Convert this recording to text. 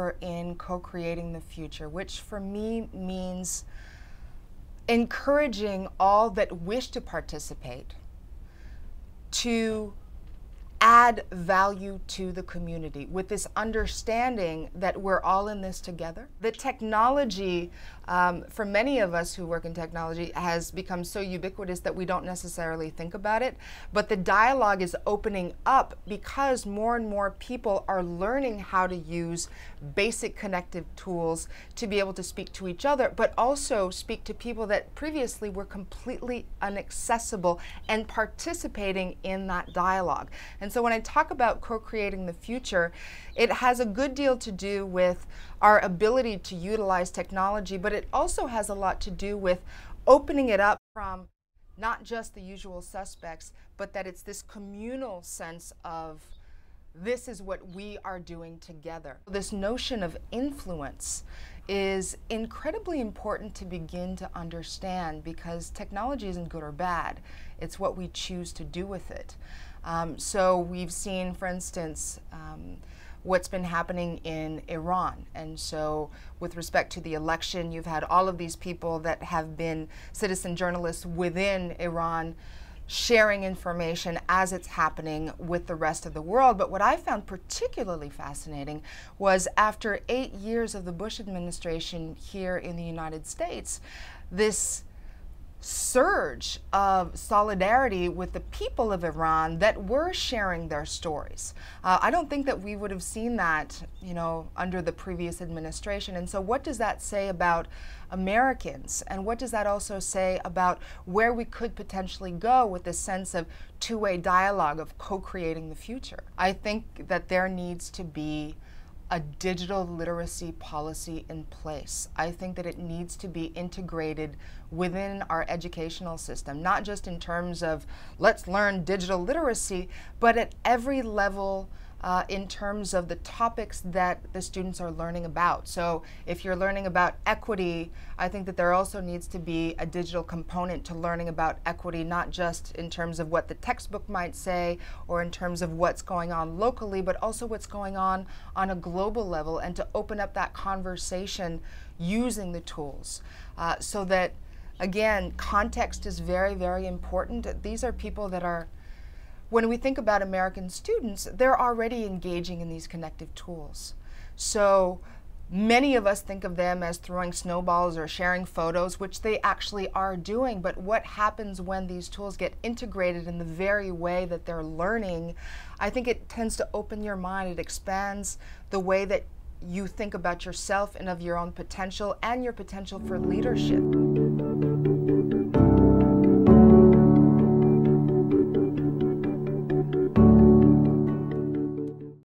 believer in co-creating the future, which for me means encouraging all that wish to participate to add value to the community with this understanding that we're all in this together. The technology, for many of us who work in technology, has become so ubiquitous that we don't necessarily think about it, but the dialogue is opening up because more and more people are learning how to use basic connective tools to be able to speak to each other, but also speak to people that previously were completely inaccessible and participating in that dialogue. And so when I talk about co-creating the future, it has a good deal to do with our ability to utilize technology, but it also has a lot to do with opening it up from not just the usual suspects, but that it's this communal sense of this is what we are doing together. This notion of influence is incredibly important to begin to understand because technology isn't good or bad. It's what we choose to do with it. So we've seen, for instance, what's been happening in Iran. And so with respect to the election, you've had all of these people that have been citizen journalists within Iran sharing information as it's happening with the rest of the world. But what I found particularly fascinating was after 8 years of the Bush administration here in the United States, this surge of solidarity with the people of Iran that were sharing their stories. I don't think that we would have seen that, under the previous administration. And so what does that say about Americans? And what does that also say about where we could potentially go with this sense of two-way dialogue of co-creating the future? I think that there needs to be a digital literacy policy in place. I think that it needs to be integrated within our educational system, not just in terms of let's learn digital literacy, but at every level in terms of the topics that the students are learning about. So if you're learning about equity, I think that there also needs to be a digital component to learning about equity, not just in terms of what the textbook might say or in terms of what's going on locally, but also what's going on a global level, and to open up that conversation using the tools so that, again, context is very, very important. These are people that are, when we think about American students, they're already engaging in these connective tools. So many of us think of them as throwing snowballs or sharing photos, which they actually are doing. But what happens when these tools get integrated in the very way that they're learning? I think it tends to open your mind. It expands the way that you think about yourself and of your own potential and your potential for leadership.